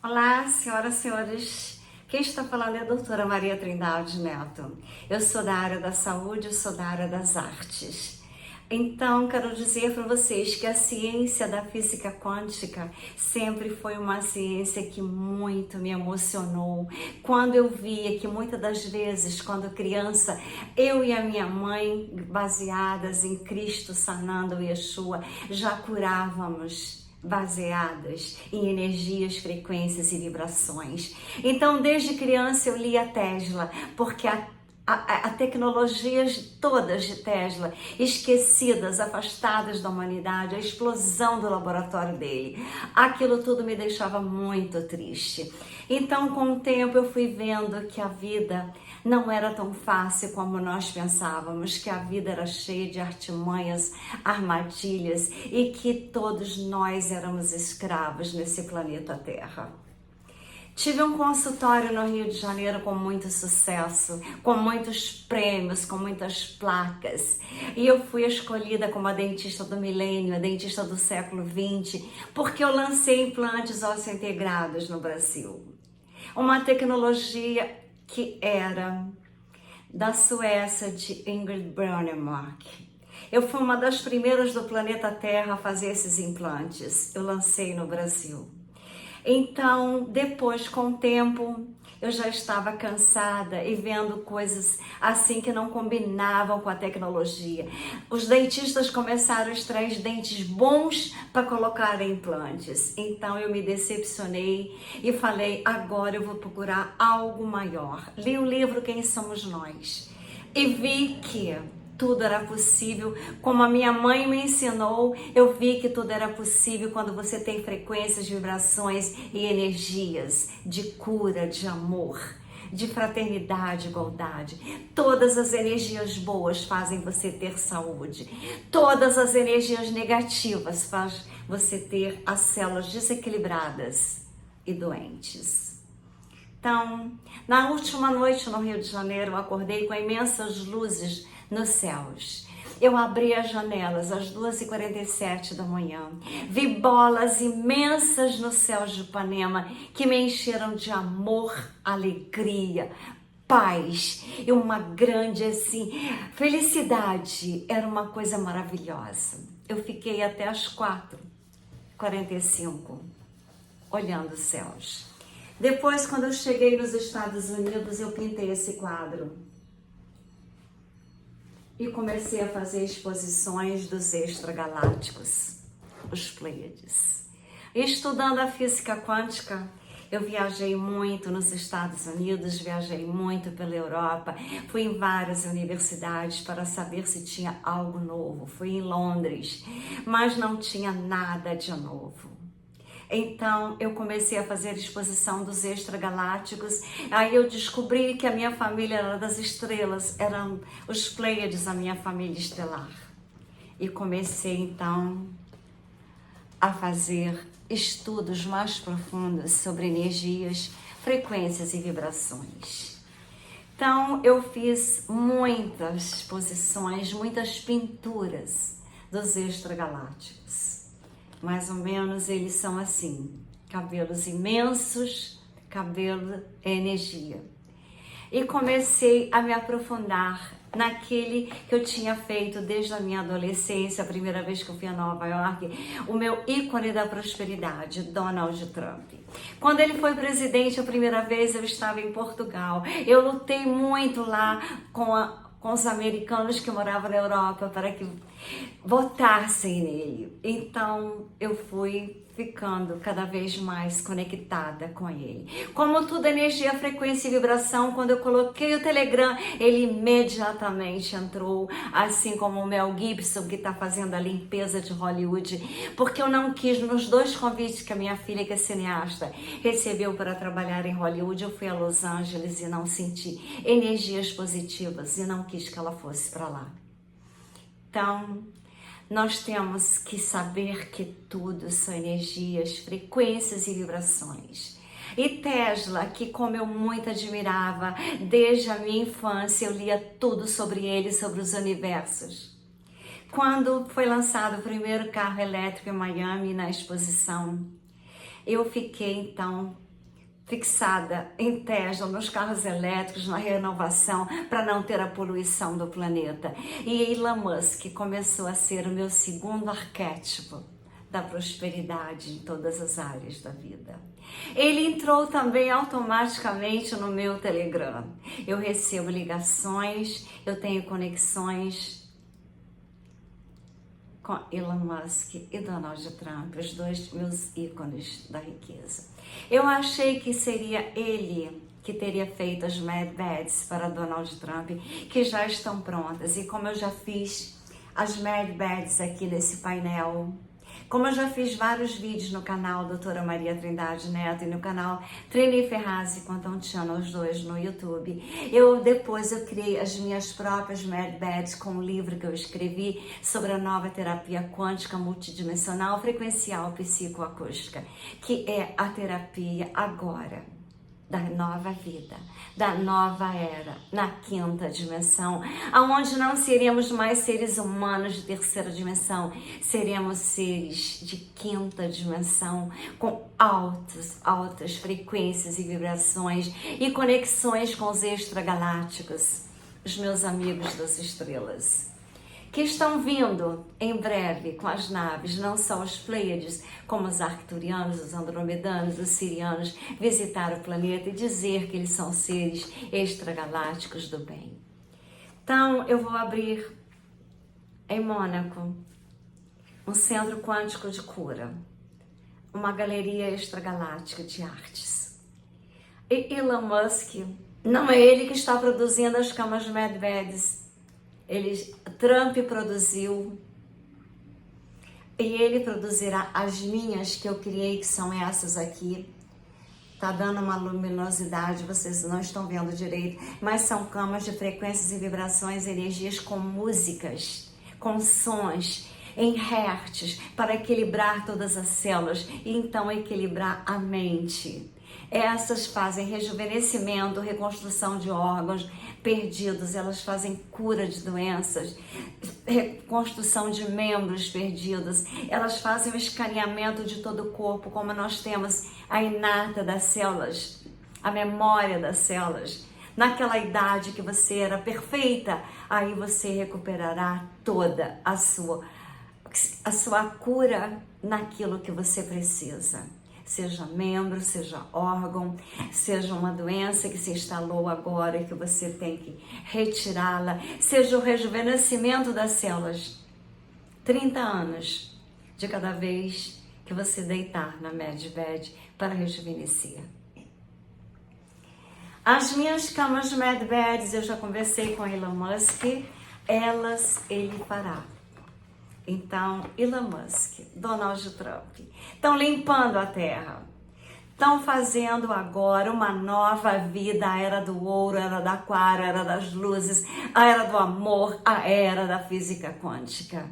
Olá, senhoras e senhores. Quem está falando é a doutora Maria Trindade Neto. Eu sou da área da saúde, eu sou da área das artes. Então, quero dizer para vocês que a ciência da física quântica sempre foi uma ciência que muito me emocionou. Quando eu via que muitas das vezes, quando criança, eu e a minha mãe, baseadas em Cristo sanando Yeshua, já curávamos baseadas em energias, frequências e vibrações. Então, desde criança eu li a Tesla, porque a tecnologias todas de Tesla, esquecidas, afastadas da humanidade, a explosão do laboratório dele, aquilo tudo me deixava muito triste. Então, com o tempo, eu fui vendo que a vida não era tão fácil como nós pensávamos, que a vida era cheia de artimanhas, armadilhas e que todos nós éramos escravos nesse planeta Terra. Tive um consultório no Rio de Janeiro com muito sucesso, com muitos prêmios, com muitas placas. E eu fui escolhida como a dentista do milênio, a dentista do século XX, porque eu lancei implantes ósseo-integrados no Brasil. Uma tecnologia que era da Suécia, de Ingrid Brånemark. Eu fui uma das primeiras do planeta Terra a fazer esses implantes. Eu lancei no Brasil. Então, depois, com o tempo, eu já estava cansada e vendo coisas assim que não combinavam com a tecnologia. Os dentistas começaram a extrair dentes bons para colocar implantes. Então, eu me decepcionei e falei, agora eu vou procurar algo maior. Li o livro Quem Somos Nós e vi que tudo era possível, como a minha mãe me ensinou, eu vi que tudo era possível quando você tem frequências, vibrações e energias de cura, de amor, de fraternidade, igualdade. Todas as energias boas fazem você ter saúde. Todas as energias negativas fazem você ter as células desequilibradas e doentes. Então, na última noite no Rio de Janeiro, eu acordei com imensas luzes nos céus. Eu abri as janelas às 2h47 da manhã. Vi bolas imensas no céu de Ipanema que me encheram de amor, alegria, paz e uma grande felicidade. Era uma coisa maravilhosa. Eu fiquei até às 4h45 olhando os céus. Depois, quando eu cheguei nos Estados Unidos, eu pintei esse quadro e comecei a fazer exposições dos extragalácticos, os Pleiades. Estudando a física quântica, eu viajei muito nos Estados Unidos, viajei muito pela Europa, fui em várias universidades para saber se tinha algo novo. Fui em Londres, mas não tinha nada de novo. Então, eu comecei a fazer a exposição dos extragalácticos. Aí eu descobri que a minha família era das estrelas, eram os Pleiades, a minha família estelar. E comecei, então, a fazer estudos mais profundos sobre energias, frequências e vibrações. Então, eu fiz muitas exposições, muitas pinturas dos extragalácticos. Mais ou menos eles são assim, cabelos imensos, cabelo é energia. E comecei a me aprofundar naquele que eu tinha feito desde a minha adolescência, a primeira vez que eu fui a Nova York, o meu ícone da prosperidade, Donald Trump. Quando ele foi presidente a primeira vez, eu estava em Portugal. Eu lutei muito lá com os americanos que moravam na Europa para que votassem nele. Então eu fui ficando cada vez mais conectada com ele. Como tudo energia, frequência e vibração, quando eu coloquei o Telegram, ele imediatamente entrou, assim como o Mel Gibson, que está fazendo a limpeza de Hollywood, porque eu não quis, nos 2 convites que a minha filha, que é cineasta, recebeu para trabalhar em Hollywood, eu fui a Los Angeles e não senti energias positivas e não quis que ela fosse para lá. Então, nós temos que saber que tudo são energias, frequências e vibrações. E Tesla, que como eu muito admirava, desde a minha infância eu lia tudo sobre ele, sobre os universos. Quando foi lançado o primeiro carro elétrico em Miami, na exposição, eu fiquei então fixada em Tesla, nos carros elétricos, na renovação, para não ter a poluição do planeta. E Elon Musk começou a ser o meu segundo arquétipo da prosperidade em todas as áreas da vida. Ele entrou também automaticamente no meu Telegram. Eu recebo ligações, eu tenho conexões com Elon Musk e Donald Trump, os dois meus ícones da riqueza. Eu achei que seria ele que teria feito as Mad Beds para Donald Trump, que já estão prontas. E como eu já fiz as Mad Beds aqui nesse painel, como eu já fiz vários vídeos no canal Doutora Maria Trindade Neto e no canal Trini Ferraz e Quantum Channel, os dois no YouTube, depois eu criei as minhas próprias Mad Beds com um livro que eu escrevi sobre a nova terapia quântica multidimensional frequencial psicoacústica, que é a terapia agora da nova vida, da nova era, na quinta dimensão, aonde não seremos mais seres humanos de terceira dimensão, seremos seres de quinta dimensão, com altas frequências e vibrações e conexões com os extragalácticos, os meus amigos das estrelas, que estão vindo em breve com as naves, não só os Pleiades, como os Arcturianos, os Andromedanos, os Sirianos, visitar o planeta e dizer que eles são seres extragalácticos do bem. Então, eu vou abrir em Mônaco um centro quântico de cura, uma galeria extragaláctica de artes. E Elon Musk, não é ele que está produzindo as camas Mad Beds, Trump produziu e ele produzirá as minhas que eu criei, que são essas aqui. Tá dando uma luminosidade, vocês não estão vendo direito, mas são camas de frequências e vibrações, energias com músicas, com sons em hertz, para equilibrar todas as células e então equilibrar a mente. Essas fazem rejuvenescimento, reconstrução de órgãos perdidos, elas fazem cura de doenças, reconstrução de membros perdidos, elas fazem o escaneamento de todo o corpo, como nós temos a inata das células, a memória das células. Naquela idade que você era perfeita, aí você recuperará toda a sua cura naquilo que você precisa. Seja membro, seja órgão, seja uma doença que se instalou agora e que você tem que retirá-la, seja o rejuvenescimento das células. 30 anos de cada vez que você deitar na Mad Bed para rejuvenescer. As minhas camas Mad Beds, eu já conversei com Elon Musk, ele fará. Então, Elon Musk, Donald Trump, estão limpando a Terra, estão fazendo agora uma nova vida, a era do ouro, a era do aquário, a era das luzes, a era do amor, a era da física quântica.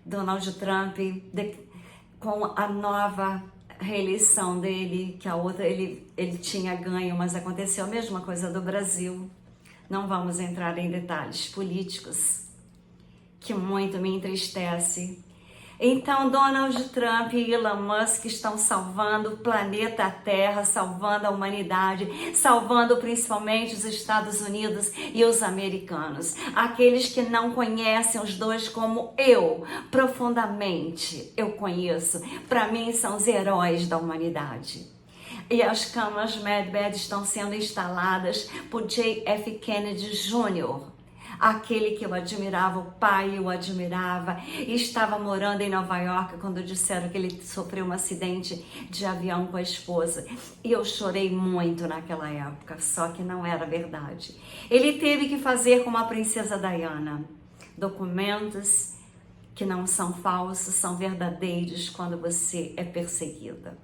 Donald Trump, com a nova reeleição dele, que a outra ele tinha ganho, mas aconteceu a mesma coisa do Brasil. Não vamos entrar em detalhes políticos, que muito me entristece. Então, Donald Trump e Elon Musk estão salvando o planeta Terra, salvando a humanidade, salvando principalmente os Estados Unidos e os americanos. Aqueles que não conhecem os dois como eu, profundamente, eu conheço. Para mim, são os heróis da humanidade. E as camas Mad Bed estão sendo instaladas por J.F. Kennedy Jr., aquele que eu admirava, o pai eu admirava, e estava morando em Nova York quando disseram que ele sofreu um acidente de avião com a esposa. E eu chorei muito naquela época, só que não era verdade. Ele teve que fazer como a princesa Diana, documentos que não são falsos, são verdadeiros quando você é perseguida.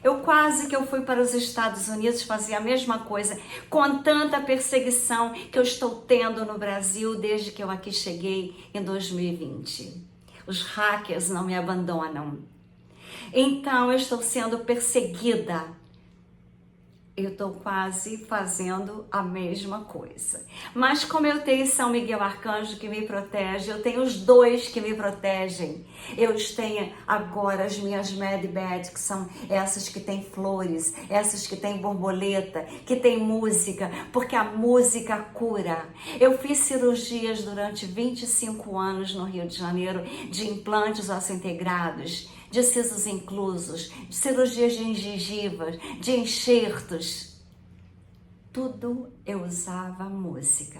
Eu fui para os Estados Unidos fazer a mesma coisa, com tanta perseguição que eu estou tendo no Brasil desde que eu aqui cheguei em 2020. Os hackers não me abandonam. Então eu estou sendo perseguida eu estou quase fazendo a mesma coisa. Mas como eu tenho São Miguel Arcanjo que me protege, eu tenho os dois que me protegem. Eu tenho agora as minhas medbeds, que são essas que tem flores, essas que tem borboleta, que tem música, porque a música cura. Eu fiz cirurgias durante 25 anos no Rio de Janeiro de implantes osseointegrados, de sisos inclusos, de cirurgias de gengivas, de enxertos. Tudo eu usava música,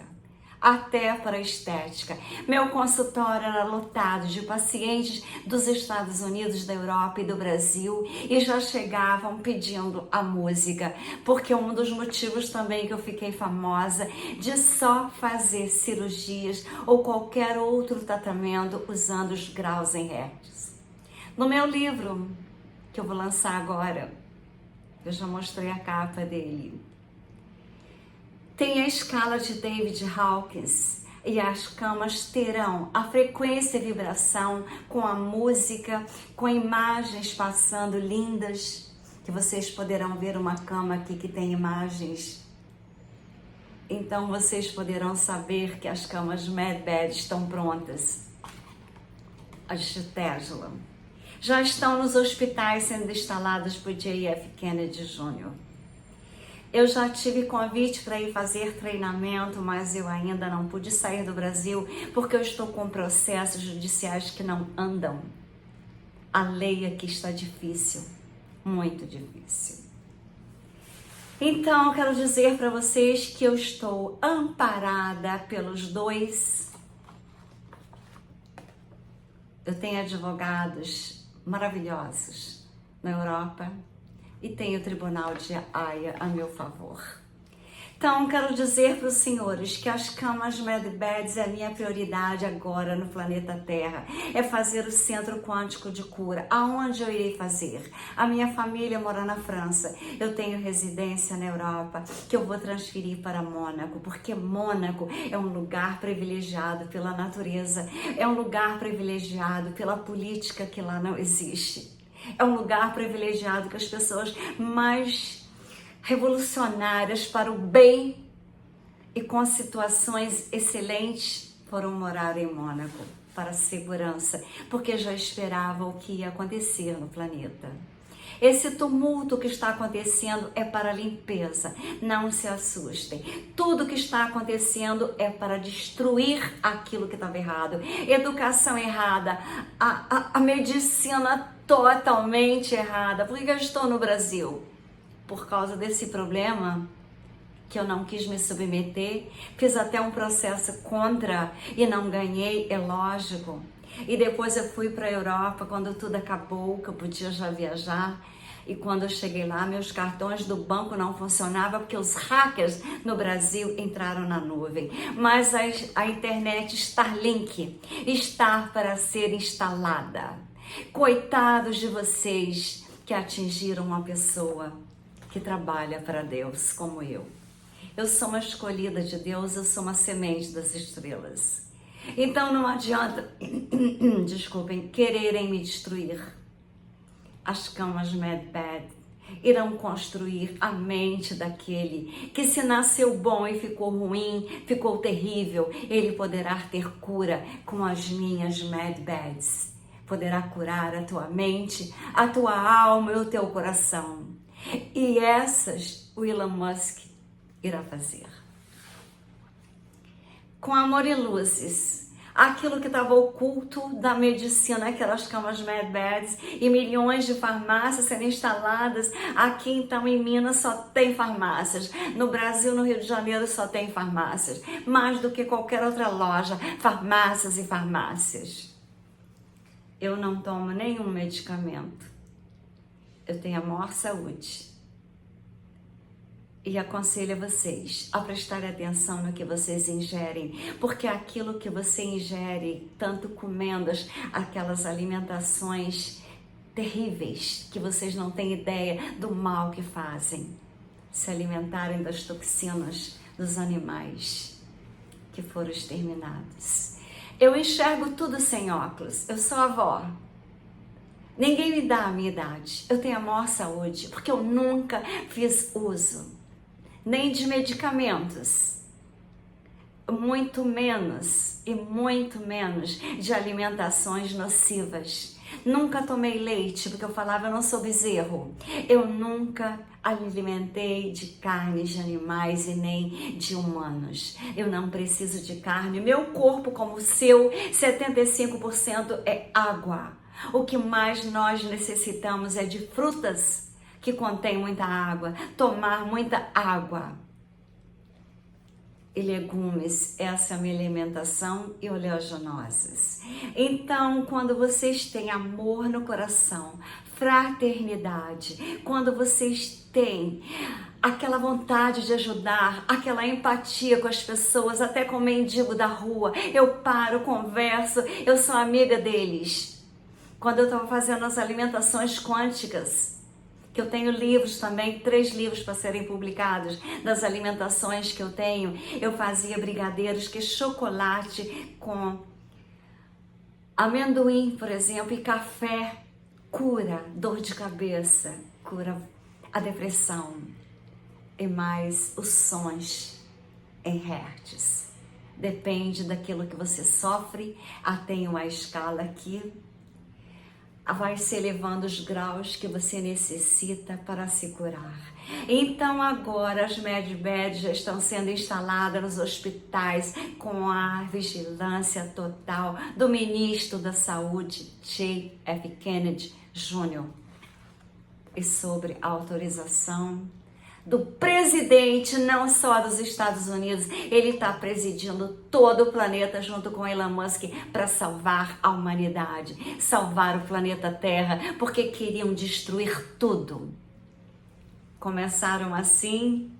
até para estética. Meu consultório era lotado de pacientes dos Estados Unidos, da Europa e do Brasil e já chegavam pedindo a música, porque um dos motivos também que eu fiquei famosa de só fazer cirurgias ou qualquer outro tratamento usando os graus em hertz. No meu livro, que eu vou lançar agora, eu já mostrei a capa dele, tem a escala de David Hawkins e as camas terão a frequência e vibração com a música, com imagens passando lindas, que vocês poderão ver uma cama aqui que tem imagens. Então vocês poderão saber que as camas medbed estão prontas. As de Tesla já estão nos hospitais sendo instaladas por J.F. Kennedy Jr. Eu já tive convite para ir fazer treinamento, mas eu ainda não pude sair do Brasil porque eu estou com processos judiciais que não andam. A lei aqui está difícil, muito difícil. Então, eu quero dizer para vocês que eu estou amparada pelos dois. Eu tenho advogados maravilhosos na Europa e tenho o Tribunal de Haia a meu favor. Então, quero dizer para os senhores que as camas medbeds é a minha prioridade agora no planeta Terra. É fazer o Centro Quântico de Cura. Aonde eu irei fazer? A minha família mora na França. Eu tenho residência na Europa, que eu vou transferir para Mônaco, porque Mônaco é um lugar privilegiado pela natureza, é um lugar privilegiado pela política que lá não existe. É um lugar privilegiado que as pessoas mais revolucionárias para o bem e com situações excelentes foram morar em Mônaco para a segurança, porque já esperavam o que ia acontecer no planeta. Esse tumulto que está acontecendo é para limpeza, não se assustem. Tudo que está acontecendo é para destruir aquilo que estava errado. Educação errada, a medicina totalmente errada. Por que eu estou no Brasil? Por causa desse problema que eu não quis me submeter, fiz até um processo contra e não ganhei, é lógico. E depois eu fui para a Europa quando tudo acabou, que eu podia já viajar. E quando eu cheguei lá, meus cartões do banco não funcionavam porque os hackers no Brasil entraram na nuvem. Mas a internet Starlink está para ser instalada. Coitados de vocês que atingiram uma pessoa que trabalha para Deus, como eu. Eu sou uma escolhida de Deus, eu sou uma semente das estrelas. Então não adianta, desculpem, quererem me destruir. As camas medbed irão construir a mente daquele que se nasceu bom e ficou ruim, ficou terrível, ele poderá ter cura com as minhas medbeds. Poderá curar a tua mente, a tua alma e o teu coração. E essas o Elon Musk irá fazer. Com amor e luzes, aquilo que estava oculto da medicina, aquelas camas medbeds e milhões de farmácias sendo instaladas. Aqui então em Minas só tem farmácias. No Brasil, no Rio de Janeiro só tem farmácias. Mais do que qualquer outra loja, farmácias e farmácias. Eu não tomo nenhum medicamento. Eu tenho a maior saúde e aconselho a vocês a prestarem atenção no que vocês ingerem, porque aquilo que você ingere, tanto comendo aquelas alimentações terríveis que vocês não têm ideia do mal que fazem, se alimentarem das toxinas dos animais que foram exterminados. Eu enxergo tudo sem óculos, eu sou avó. Ninguém me dá a minha idade. Eu tenho a maior saúde, porque eu nunca fiz uso nem de medicamentos, muito menos de alimentações nocivas. Nunca tomei leite, porque eu falava, eu não sou bezerro. Eu nunca alimentei de carnes de animais e nem de humanos. Eu não preciso de carne. Meu corpo, como o seu, 75% é água. O que mais nós necessitamos é de frutas que contêm muita água, tomar muita água. E legumes, essa é a minha alimentação, e oleaginosas. Então, quando vocês têm amor no coração, fraternidade, quando vocês têm aquela vontade de ajudar, aquela empatia com as pessoas, até com o mendigo da rua, eu paro, converso, eu sou amiga deles. Quando eu estava fazendo as alimentações quânticas, que eu tenho livros também, 3 livros para serem publicados, das alimentações que eu tenho, eu fazia brigadeiros, que é chocolate com amendoim, por exemplo, e café, cura dor de cabeça, cura a depressão, e mais os sons em hertz. Depende daquilo que você sofre, tem uma escala aqui, vai se elevando os graus que você necessita para se curar. Então agora as medbeds já estão sendo instaladas nos hospitais com a vigilância total do ministro da Saúde, J.F. Kennedy Jr. E sobre a autorização do presidente, não só dos Estados Unidos, ele está presidindo todo o planeta junto com Elon Musk para salvar a humanidade, salvar o planeta Terra, porque queriam destruir tudo. Começaram assim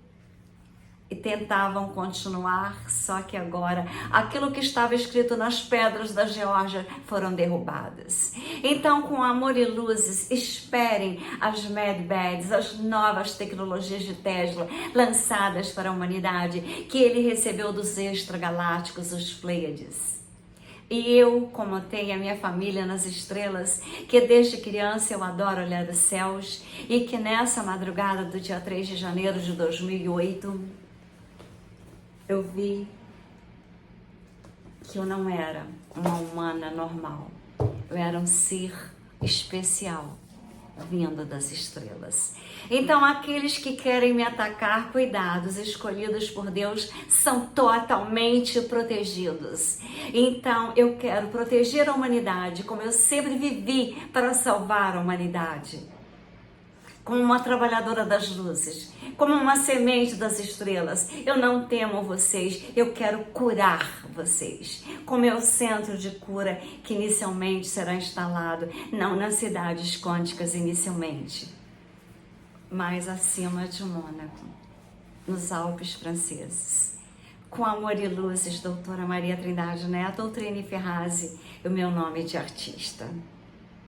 e tentavam continuar, só que agora aquilo que estava escrito nas pedras da Geórgia foram derrubadas. Então, com amor e luzes, esperem as medbeds, as novas tecnologias de Tesla lançadas para a humanidade, que ele recebeu dos extragalácticos, os Pleiades. E eu, como tenho a minha família nas estrelas, que desde criança eu adoro olhar os céus, e que nessa madrugada do dia 3 de janeiro de 2008, eu vi que eu não era uma humana normal. Eu era um ser especial, vindo das estrelas. Então, aqueles que querem me atacar, cuidado, os escolhidos por Deus são totalmente protegidos. Então, eu quero proteger a humanidade, como eu sempre vivi para salvar a humanidade. Como uma trabalhadora das luzes, como uma semente das estrelas. Eu não temo vocês, eu quero curar vocês. Com meu centro de cura, que inicialmente será instalado, não nas cidades quânticas inicialmente, mas acima de Mônaco, nos Alpes franceses. Com amor e luzes, doutora Maria Trindade Neto, ou Trini Ferrazzi, o meu nome de artista.